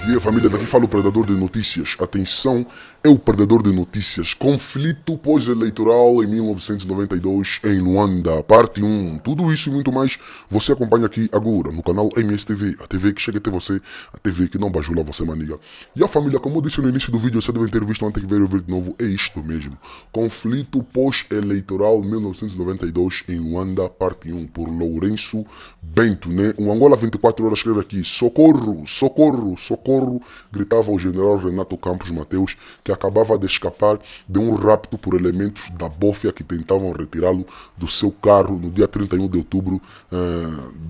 E aí, família, daqui fala o Predador de Notícias. Atenção, é o Predador de Notícias. Conflito pós-eleitoral em 1992 em Luanda, parte 1. Tudo isso e muito mais você acompanha aqui agora no canal MSTV, a TV que chega até você, a TV que não bajula você, maniga. E a família, como eu disse no início do vídeo, você deve ter visto antes que ver o vídeo de novo, é isto mesmo. Conflito pós-eleitoral 1992 em Luanda, parte 1, por Lourenço Bento, né? Um Angola 24 horas escreve aqui, socorro, socorro, socorro, gritava o general Renato Campos Mateus, que acabava de escapar de um rapto por elementos da bófia que tentavam retirá-lo do seu carro no dia 31 de outubro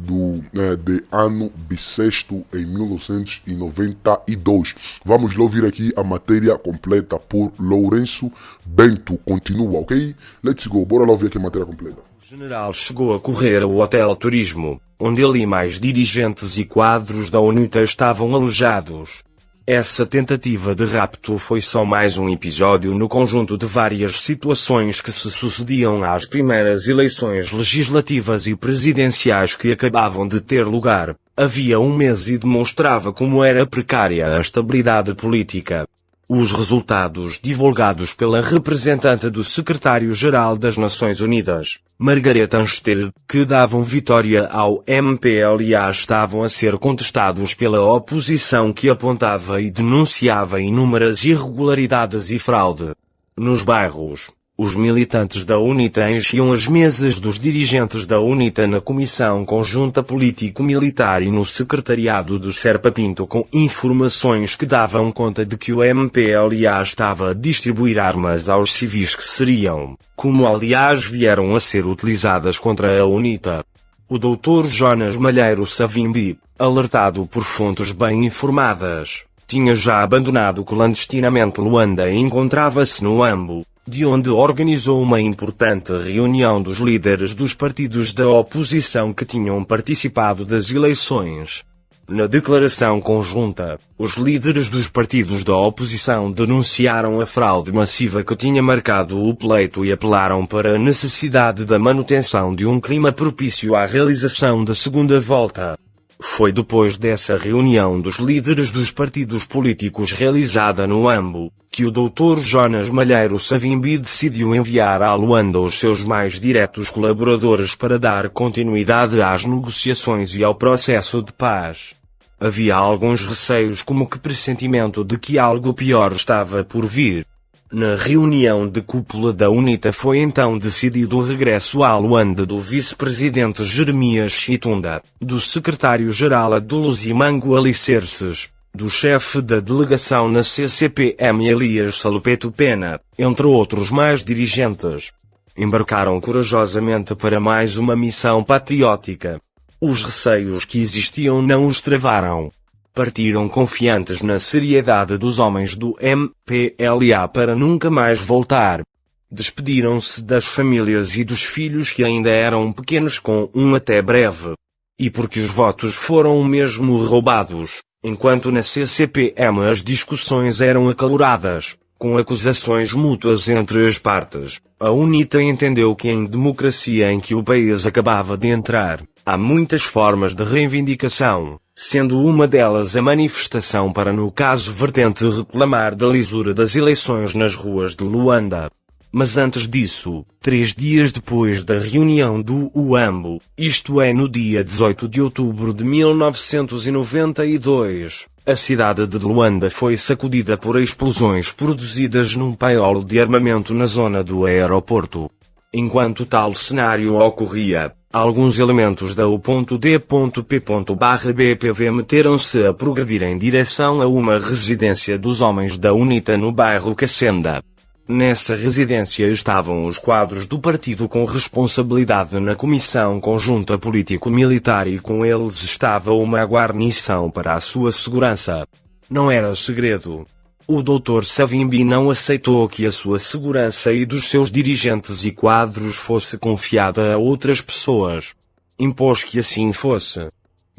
de ano bissexto em 1992. Vamos lá ouvir aqui a matéria completa por Lourenço Bento. Continua, ok? Let's go, bora lá ouvir aqui a matéria completa. O general chegou a correr ao Hotel Turismo, onde ele e mais dirigentes e quadros da UNITA estavam alojados. Essa tentativa de rapto foi só mais um episódio no conjunto de várias situações que se sucediam às primeiras eleições legislativas e presidenciais que acabavam de ter lugar, havia um mês, e demonstrava como era precária a estabilidade política. Os resultados divulgados pela representante do secretário-geral das Nações Unidas, Margaret Anstell, que davam vitória ao MPLA, estavam a ser contestados pela oposição, que apontava e denunciava inúmeras irregularidades e fraude. Nos bairros, os militantes da UNITA enchiam as mesas dos dirigentes da UNITA na Comissão Conjunta Político-Militar e no secretariado do Serpa Pinto, com informações que davam conta de que o MPLA estava a distribuir armas aos civis que seriam, como aliás vieram a ser utilizadas contra a UNITA. O Dr. Jonas Malheiro Savimbi, alertado por fontes bem informadas, tinha já abandonado clandestinamente Luanda e encontrava-se no Ambo, de onde organizou uma importante reunião dos líderes dos partidos da oposição que tinham participado das eleições. Na declaração conjunta, os líderes dos partidos da oposição denunciaram a fraude massiva que tinha marcado o pleito e apelaram para a necessidade da manutenção de um clima propício à realização da segunda volta. Foi depois dessa reunião dos líderes dos partidos políticos realizada no Ambo, que o Dr. Jonas Malheiro Savimbi decidiu enviar a Luanda os seus mais diretos colaboradores para dar continuidade às negociações e ao processo de paz. Havia alguns receios, como que pressentimento de que algo pior estava por vir. Na reunião de cúpula da UNITA foi então decidido o regresso à Luanda do vice-presidente Jeremias Chitunda, do secretário-geral Adulo Zimango Alicerces, do chefe da delegação na CCPM Elias Salopeto Pena, entre outros mais dirigentes. Embarcaram corajosamente para mais uma missão patriótica. Os receios que existiam não os travaram. Partiram confiantes na seriedade dos homens do MPLA para nunca mais voltar. Despediram-se das famílias e dos filhos que ainda eram pequenos com um até breve. E porque os votos foram mesmo roubados, enquanto na CCPM as discussões eram acaloradas, com acusações mútuas entre as partes, a UNITA entendeu que em democracia em que o país acabava de entrar, há muitas formas de reivindicação, sendo uma delas a manifestação para, no caso vertente, reclamar da lisura das eleições nas ruas de Luanda. Mas antes disso, 3 dias depois da reunião do UAMBO, isto é no dia 18 de outubro de 1992, a cidade de Luanda foi sacudida por explosões produzidas num paiol de armamento na zona do aeroporto. Enquanto tal cenário ocorria, alguns elementos da U.D.P.B.PV meteram-se a progredir em direção a uma residência dos homens da UNITA no bairro Cacenda. Nessa residência estavam os quadros do partido com responsabilidade na Comissão Conjunta Político-Militar e com eles estava uma guarnição para a sua segurança. Não era segredo. O Dr. Savimbi não aceitou que a sua segurança e dos seus dirigentes e quadros fosse confiada a outras pessoas. Impôs que assim fosse.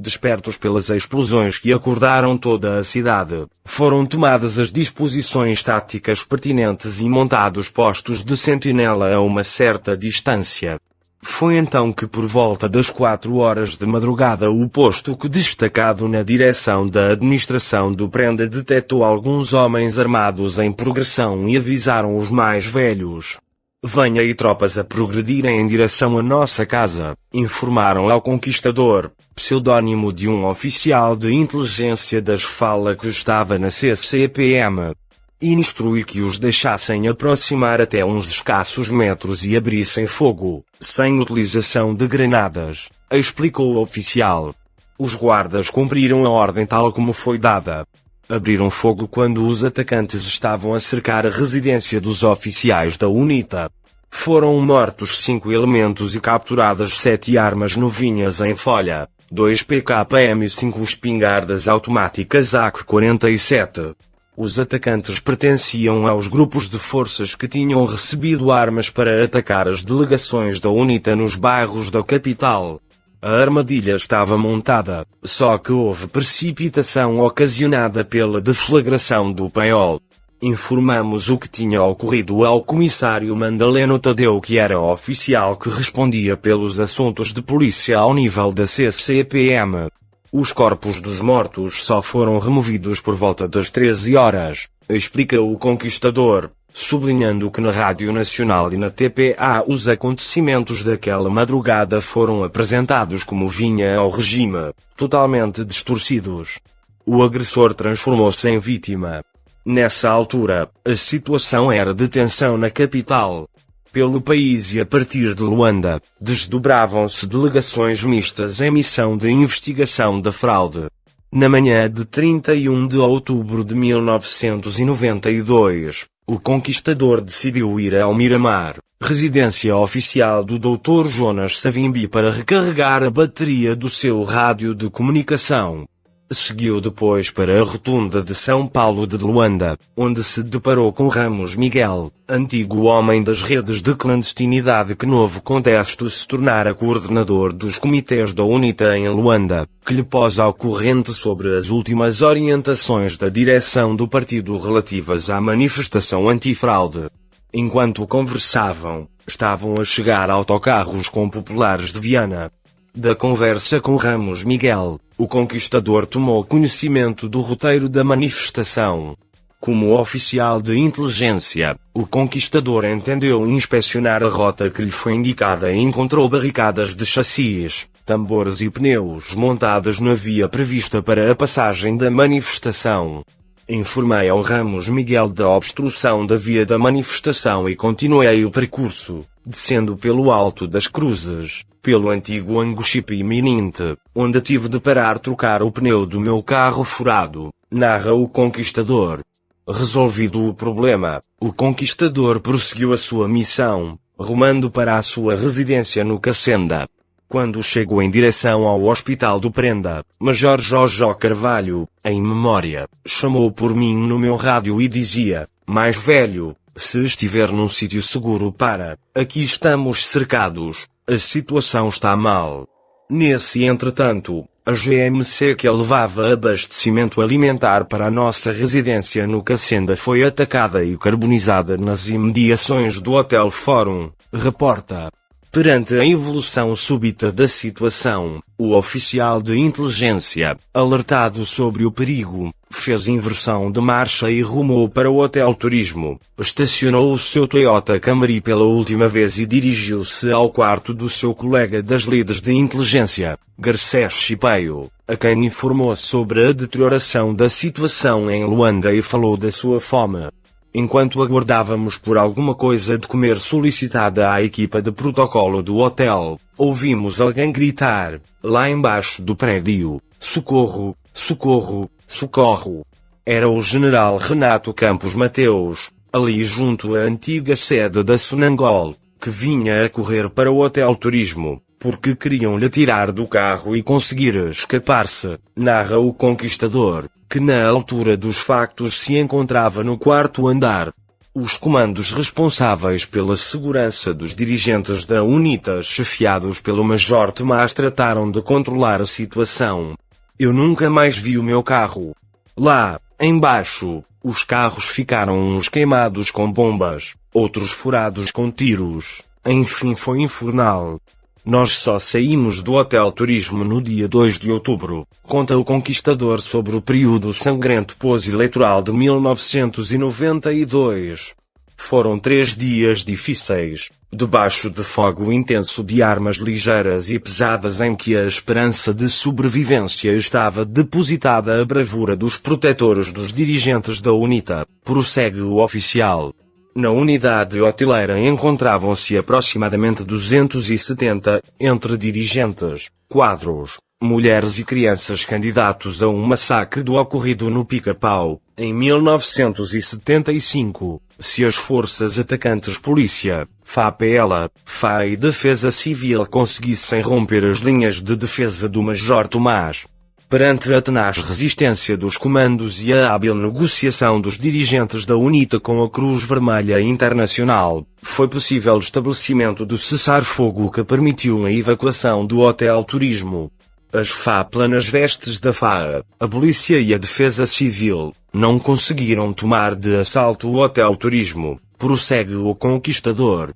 Despertos pelas explosões que acordaram toda a cidade, foram tomadas as disposições táticas pertinentes e montados postos de sentinela a uma certa distância. Foi então que por volta das 4 horas de madrugada o posto que destacado na direção da administração do Prenda detectou alguns homens armados em progressão e avisaram os mais velhos. Venha e tropas a progredirem em direção à nossa casa, informaram ao conquistador, pseudônimo de um oficial de inteligência da Esfala que estava na CCPM. Instrui que os deixassem aproximar até uns escassos metros e abrissem fogo, sem utilização de granadas, explicou o oficial. Os guardas cumpriram a ordem tal como foi dada. Abriram fogo quando os atacantes estavam a cercar a residência dos oficiais da UNITA. Foram mortos 5 elementos e capturadas 7 armas novinhas em folha, 2 PKM e 5 espingardas automáticas AK-47. Os atacantes pertenciam aos grupos de forças que tinham recebido armas para atacar as delegações da UNITA nos bairros da capital. A armadilha estava montada, só que houve precipitação ocasionada pela deflagração do paiol. Informamos o que tinha ocorrido ao comissário Mandaleno Tadeu, que era oficial que respondia pelos assuntos de polícia ao nível da CCPM. Os corpos dos mortos só foram removidos por volta das 13 horas, explica o conquistador, sublinhando que na Rádio Nacional e na TPA os acontecimentos daquela madrugada foram apresentados como vinha ao regime, totalmente distorcidos. O agressor transformou-se em vítima. Nessa altura, a situação era de tensão na capital. Pelo país e a partir de Luanda, desdobravam-se delegações mistas em missão de investigação da fraude. Na manhã de 31 de outubro de 1992, o conquistador decidiu ir ao Miramar, residência oficial do Dr. Jonas Savimbi, para recarregar a bateria do seu rádio de comunicação. Seguiu depois para a rotunda de São Paulo de Luanda, onde se deparou com Ramos Miguel, antigo homem das redes de clandestinidade que novo contexto se tornara coordenador dos comitês da UNITA em Luanda, que lhe pôs ao corrente sobre as últimas orientações da direção do partido relativas à manifestação antifraude. Enquanto conversavam, estavam a chegar autocarros com populares de Viana. Da conversa com Ramos Miguel, o conquistador tomou conhecimento do roteiro da manifestação. Como oficial de inteligência, o conquistador entendeu inspecionar a rota que lhe foi indicada e encontrou barricadas de chassis, tambores e pneus montadas na via prevista para a passagem da manifestação. Informei ao Ramos Miguel da obstrução da via da manifestação e continuei o percurso, descendo pelo Alto das Cruzes, pelo antigo Anguxipe e Mininte, onde tive de parar trocar o pneu do meu carro furado, narra o conquistador. Resolvido o problema, o conquistador prosseguiu a sua missão, rumando para a sua residência no Cacenda. Quando chegou em direção ao Hospital do Prenda, Major Jojo Carvalho, em memória, chamou por mim no meu rádio e dizia: "Mais velho, se estiver num sítio seguro para, aqui estamos cercados, a situação está mal." Nesse entretanto, a GMC que levava abastecimento alimentar para a nossa residência no Cacenda foi atacada e carbonizada nas imediações do Hotel Fórum, reporta. Perante a evolução súbita da situação, o oficial de inteligência, alertado sobre o perigo, fez inversão de marcha e rumou para o Hotel Turismo, estacionou o seu Toyota Camry pela última vez e dirigiu-se ao quarto do seu colega das lides de inteligência, Garcés Chipeio, a quem informou sobre a deterioração da situação em Luanda e falou da sua fome. Enquanto aguardávamos por alguma coisa de comer solicitada à equipa de protocolo do hotel, ouvimos alguém gritar, lá embaixo do prédio: "Socorro! Socorro! Socorro!" Era o general Renato Campos Mateus, ali junto à antiga sede da Sonangol, que vinha a correr para o Hotel Turismo, porque queriam-lhe tirar do carro e conseguir escapar-se, narra o conquistador, que na altura dos factos se encontrava no quarto andar. Os comandos responsáveis pela segurança dos dirigentes da UNITA, chefiados pelo Major Tomás, trataram de controlar a situação. Eu nunca mais vi o meu carro. Lá, embaixo, os carros ficaram uns queimados com bombas, outros furados com tiros, Enfim, foi infernal. Nós só saímos do Hotel Turismo no dia 2 de outubro, conta o Conquistador sobre o período sangrento pós-eleitoral de 1992. Foram 3 dias difíceis, debaixo de fogo intenso de armas ligeiras e pesadas em que a esperança de sobrevivência estava depositada. A bravura dos protetores dos dirigentes da UNITA, prossegue o oficial. Na unidade hoteleira encontravam-se aproximadamente 270, entre dirigentes, quadros, mulheres e crianças candidatos a um massacre do ocorrido no Pica-Pau, em 1975. Se as forças atacantes Polícia, FAPL, FA e Defesa Civil conseguissem romper as linhas de defesa do Major Tomás, perante a tenaz resistência dos comandos e a hábil negociação dos dirigentes da UNITA com a Cruz Vermelha Internacional, foi possível o estabelecimento do cessar-fogo que permitiu a evacuação do Hotel Turismo. As FAPL nas vestes da FAA, a Polícia e a Defesa Civil, não conseguiram tomar de assalto o Hotel Turismo, prossegue o Conquistador.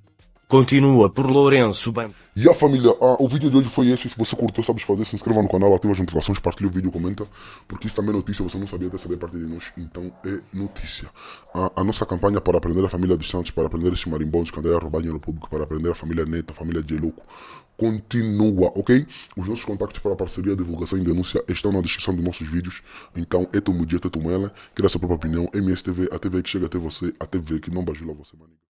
Continua por Lourenço Band. E a família, o vídeo de hoje foi esse. Se você curtiu, sabes fazer, se inscreva no canal, ativa as notificações, partilhe o vídeo, comenta, porque isso também é notícia, você não sabia até saber parte de nós, então é notícia. A nossa campanha para aprender a família dos Santos, para aprender esses marimbondos que andam a roubar dinheiro público, para aprender a família Neto, a família Geluco, continua, ok? Os nossos contactos para parceria, divulgação e denúncia estão na descrição dos nossos vídeos, então é teu dia, é tua ela, cria a sua própria opinião, MSTV, a TV que chega até você, a TV que não bajula você, mano.